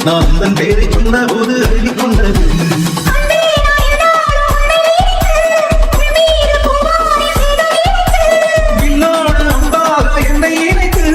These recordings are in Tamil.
நான் தன் பேரை சொன்ன போது அள்ளிக்கொண்டது விண்ணோடு அம்பாக என்னை இணைத்து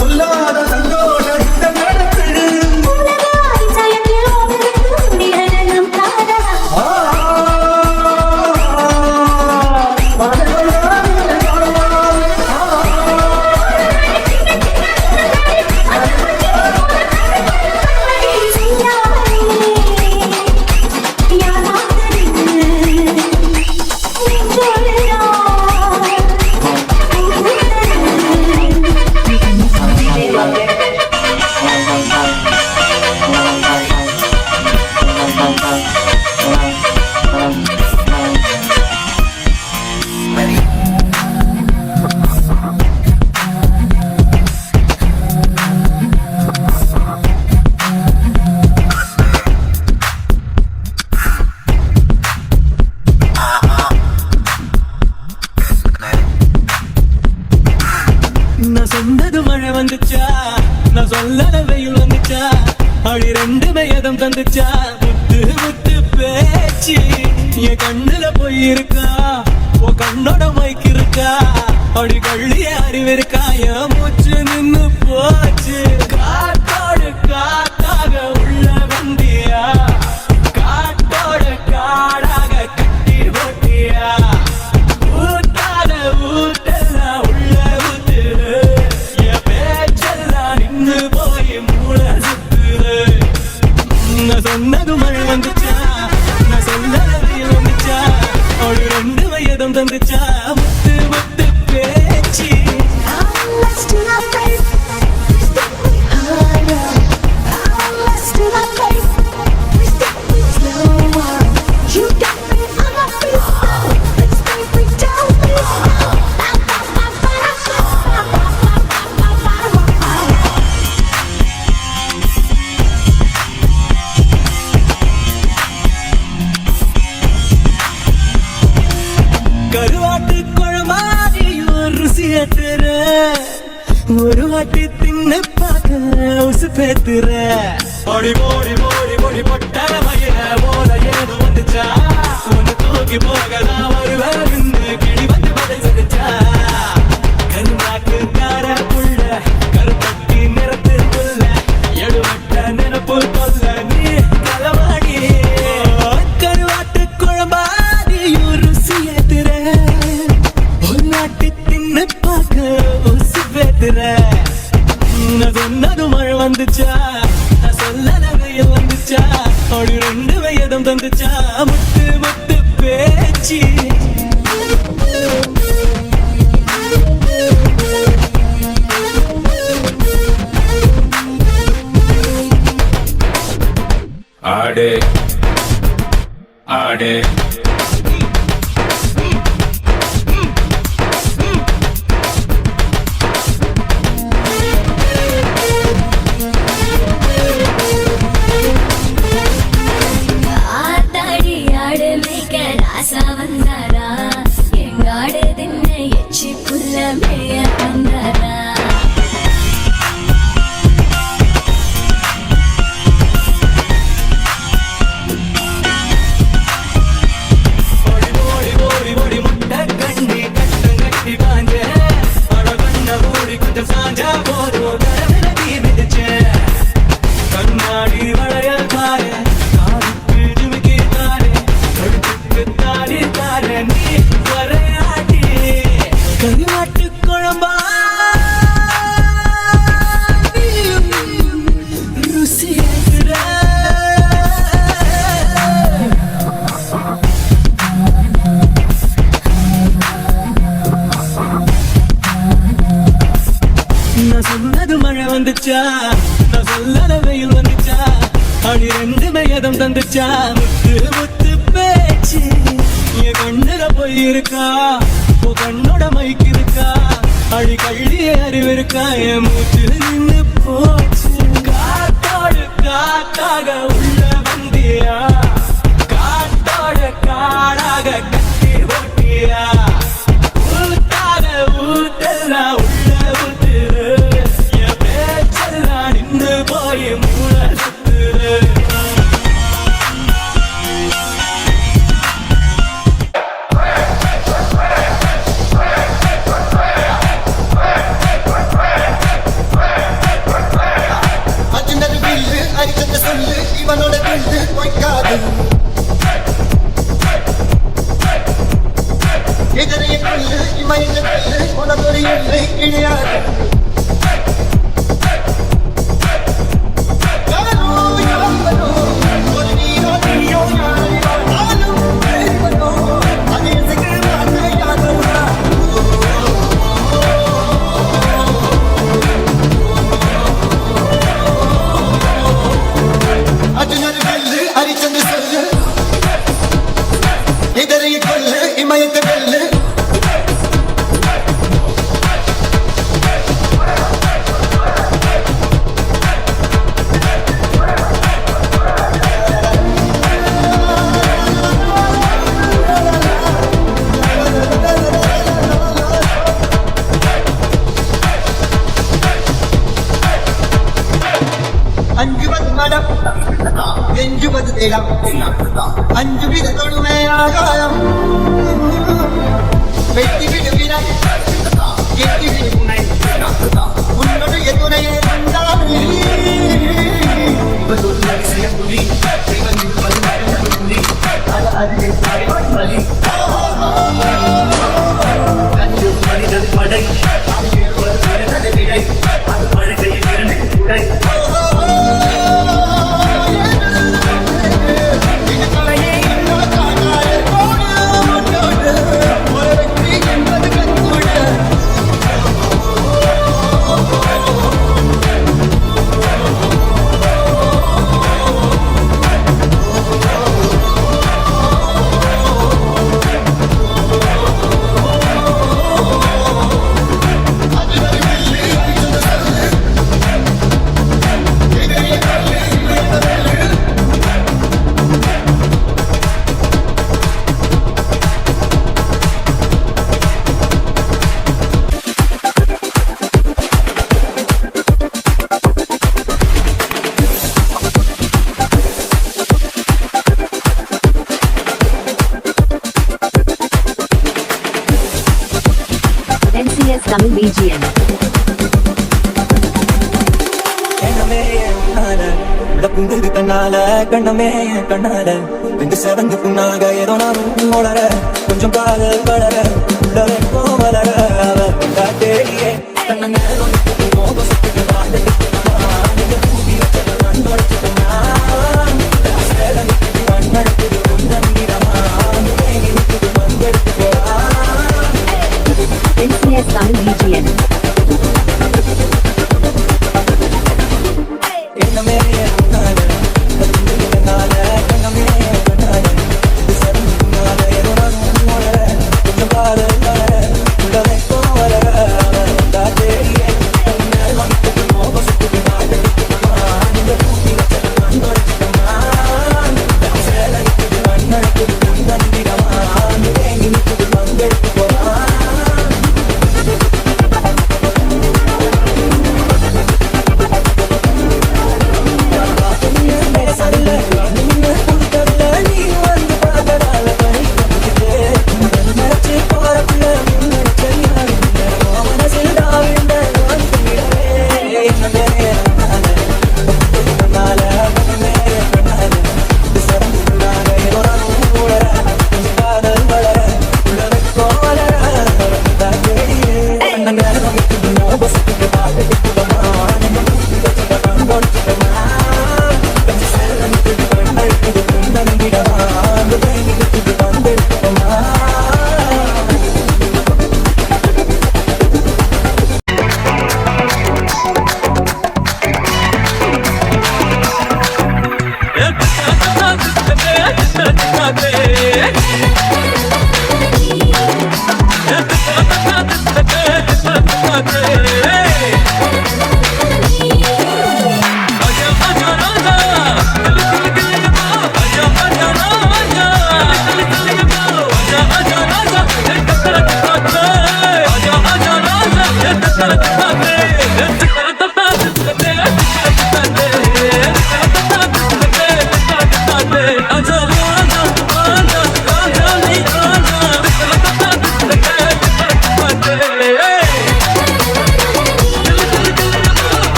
சொல்லாத சந்தோஷ இந்த நடத்து நான் சொன்னது மழை வந்துச்சா, நான் சொல்லல வெயில் வந்துச்சா, அடி ரெண்டுமே எதம் தந்துச்சா, முத்து முத்து பேச்சு என் கண்ணுல போயிருக்கா, உன் கண்ணோட மைக்கு இருக்கா, அடி கள்ளிய அறிவிருக்கா, என் மூச்சு நின்னு போச்சு. காட்டோடு காத்தாக உள்ள வந்தியா, காட்டோட காடாக கட்டி போட்டியா, ஊத்தாத ஊட்டெல்லாம் உள்ள ஊத்துரு, என் பேச்செல்லாம் நின்னு போய் மூளை சுத்துரு. நான் சொன்னது மழை வந்துச்சா, நான் சொல்லல வெயில் வந்துச்சா, அவளு ரெண்டு வயதும் தந்துச்சா, முத்து முத்து பேச்சு. கருவாட்டு குழம்பாதி ஒரு ருசியத்துற, ஒரு வாட்டி தின்னு பார்க்க உசு பேத்துற, ஓடி ஓடி ஓடி ஓடி பொட்ட மயில போல ஏதோ வந்துச்சா, ஒன்னு தூக்கி போகலாம் ஒரு நின்று கிளி வந்து பதை செஞ்சா, கருநாக்கு கார புள்ள கருப்பட்டி நிறத்து புள்ள எழுவட்ட நினப்பு கொல்ல நீ களவாடி. கருவாட்டு குழம்பாதி ஒரு ருசியத்துற, ஒரு வாட்டி தின்னு பார்க்க உசு பேத்துற. நான் சொன்னது மழை வந்துச்சா, நான் சொல்லல வெயில் வந்துச்சா, அவளு ரெண்டு வயதும் தந்துச்சா, முத்து முத்து பேச்சு. ஆடு ஆடு ஆத்தாடி ஆடு மேய்க்க ராசா வந்தாரா, எங்காடு தின்ன எச்சி புல்ல மேய வந்தாரா. ஓடி எதம் தந்துச்சா முத்து முத்து பேச்சு என் கண்ணுல போயிருக்கா உன் கண்ணோட மைக்கு இருக்கா அடி கள்ளி அறிவிருக்கா என் மூச்சு நின்னு போச்சு காத்தோடு காத்தாக உள்ள வந்தியா காத்தோட காடாக கட்டி ஓட்டியா ஊத்தாக ஊத்தெல்லாம் உள்ள ஊத்துரு என் பேச்செல்லாம் நின்று போய் மூள சுத்துரு அஜினது பில்லு அரிச்சந்த சொல்லு இவனோட பில்லு பொய்க்காது எதிரைய கொல்லு இமையில கொல்லு உனதொரு எல்லை கிடையாது அஜினது பில்லு அரிச்சந்த சொல்லு எதிரைய கொல்லு இமையத்த கொல்லு அஞ்சுவது மடம் எஞ்சுவது திடம் அஞ்சு வித தொழுமை ஆகாயம் வெட்டி விடுவினை கெட்டி விடுவினை உன்னுடைய துணையை வந்தாலே NCS Tamil BGM. புங்குது தன்னால கண்ணமே கண்ணால ரெண்டு செவந்து புண்ணாக ஏதோ நானும் வளர கொஞ்சம் காதல் வளர உள்ள வளர அவ தேடியே கண்ணங்க